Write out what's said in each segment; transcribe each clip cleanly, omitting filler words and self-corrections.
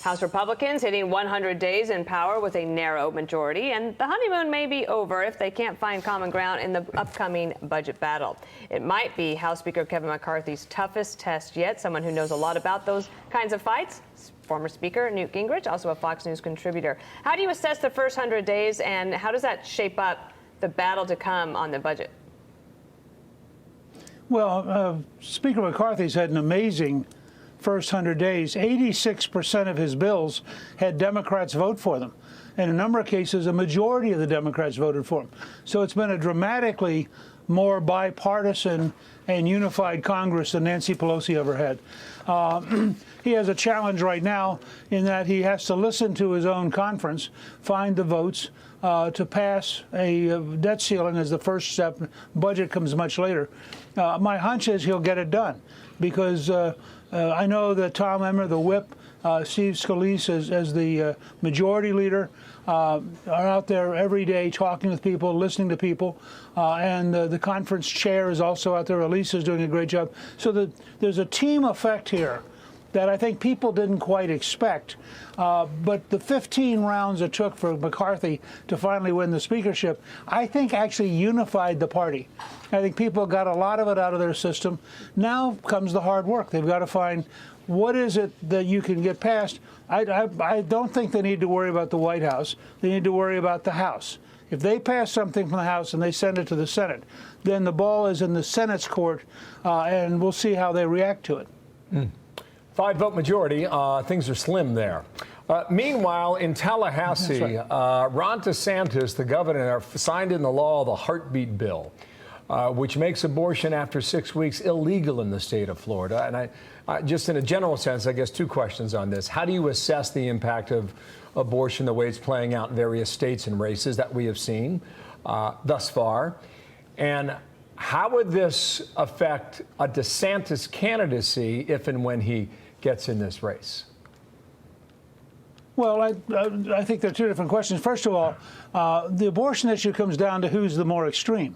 House Republicans hitting 100 days in power with a narrow majority, and the honeymoon may be over if they can't find common ground in the upcoming budget battle. It might be House Speaker Kevin McCarthy's toughest test yet, someone who knows a lot about those kinds of fights. Former Speaker Newt Gingrich, also a Fox News contributor. How do you assess the first 100 days, and how does that shape up the battle to come on the budget? Well, Speaker McCarthy's had an amazing first 100 days. 86% of his bills had Democrats vote for them. In a number of cases, a majority of the Democrats voted for him. So it's been a dramatically more bipartisan and unified Congress than Nancy Pelosi ever had. He has a challenge right now in that he has to listen to his own conference, find the votes to pass a debt ceiling as the first step. Budget comes much later. My hunch is he'll get it done because I know that Tom Emmer, the whip, Steve Scalise as the majority leader, are out there every day talking with people, listening to people, and the conference chair is also out there. Elise is doing a great job. So there's a team effect here that I think people didn't quite expect. But the 15 rounds it took for McCarthy to finally win the speakership, I think actually unified the party. I think people got a lot of it out of their system. Now comes the hard work. They've got to find what is it that you can get past. I don't think they need to worry about the White House. They need to worry about the House. If they pass something from the House and they send it to the Senate, then the ball is in the Senate's court, and we'll see how they react to it. 5-vote majority. Things are slim there. Meanwhile, in Tallahassee, Ron DeSantis, the governor, signed into law the heartbeat bill, which makes abortion after 6 weeks illegal in the state of Florida. And I just in a general sense, I guess two questions on this. How do you assess the impact of abortion, the way it's playing out in various states and races that we have seen thus far? And how would this affect a DeSantis candidacy if and when he gets in this race? Well, I think there are two different questions. First of all, the abortion issue comes down to who's the more extreme.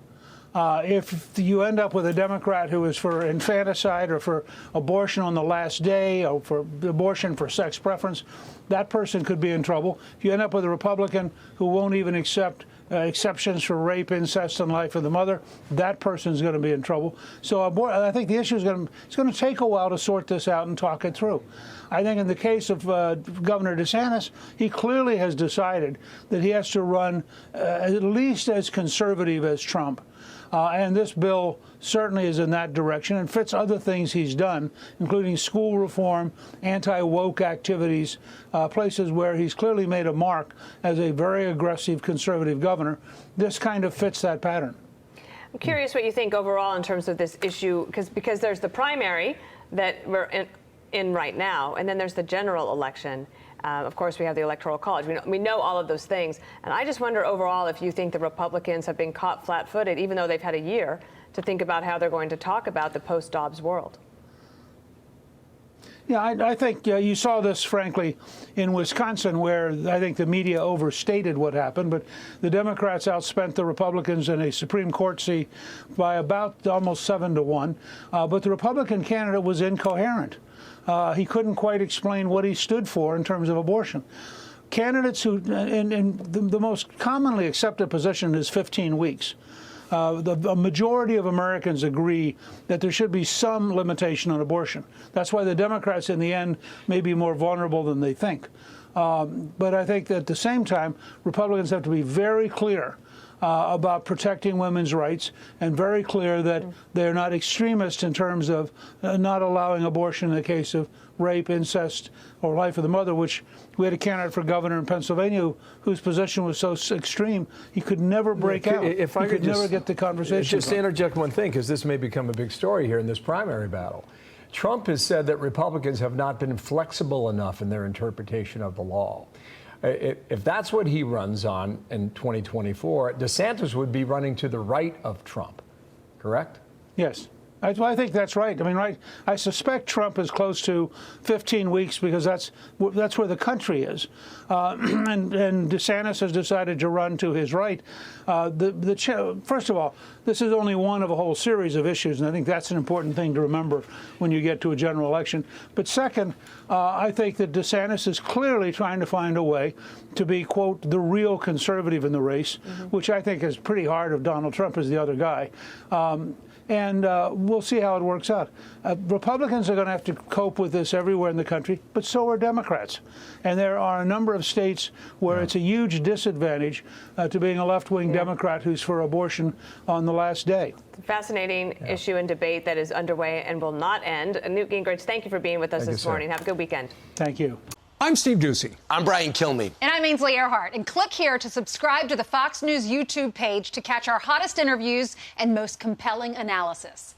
If you end up with a Democrat who is for infanticide or for abortion on the last day or for abortion for sex preference, that person could be in trouble. If you end up with a Republican who won't even accept exceptions for rape, incest, and life of the mother, that person is going to be in trouble. So I think the issue is it's going to take a while to sort this out and talk it through. I think in the case of Governor DeSantis, he clearly has decided that he has to run at least as conservative as Trump. And this bill certainly is in that direction and fits other things he's done, including school reform, anti-woke activities, places where he's clearly made a mark as a very aggressive conservative governor. This kind of fits that pattern. I'm curious what you think overall in terms of this issue, because there's the primary that we're in right now, and then there's the general election. Of course, we have the Electoral College. We know all of those things. And I just wonder overall if you think the Republicans have been caught flat-footed, even though they've had a year to think about how they're going to talk about the post-Dobbs world. Yeah, I think you saw this, frankly, in Wisconsin, where I think the media overstated what happened. But the Democrats outspent the Republicans in a Supreme Court seat by about almost 7-1. But the Republican candidate was incoherent. He couldn't quite explain what he stood for in terms of abortion. Candidates who, in the most commonly accepted position is 15 weeks. The majority of Americans agree that there should be some limitation on abortion. That's why the Democrats, in the end, may be more vulnerable than they think. But I think that at the same time, Republicans have to be very clear about protecting women's rights and very clear that they're not extremists in terms of not allowing abortion in the case of rape, incest, or life of the mother, which we had a candidate for governor in Pennsylvania whose position was so extreme he could never break out. If I could never get the conversation. Just to interject one thing, because this may become a big story here in this primary battle. Trump has said that Republicans have not been flexible enough in their interpretation of the law. If that's what he runs on in 2024, DeSantis would be running to the right of Trump, correct? Yes. I think that's right. I mean, right. I suspect Trump is close to 15 weeks because that's where the country is, and DeSantis has decided to run to his right. First of all, this is only one of a whole series of issues, and I think that's an important thing to remember when you get to a general election. But second, I think that DeSantis is clearly trying to find a way to be, quote, the real conservative in the race, which I think is pretty hard if Donald Trump is the other guy. And we'll see how it works out. Republicans are going to have to cope with this everywhere in the country, but so are Democrats. And there are a number of states where it's a huge disadvantage to being a left-wing Democrat who's for abortion on the last day. Fascinating issue and debate that is underway and will not end. Newt Gingrich, thank you for being with us this morning. Have a good weekend. Thank you. I'm Steve Ducey. I'm Brian Kilmeade. And I'm Ainsley Earhart. And click here to subscribe to the Fox News YouTube page to catch our hottest interviews and most compelling analysis.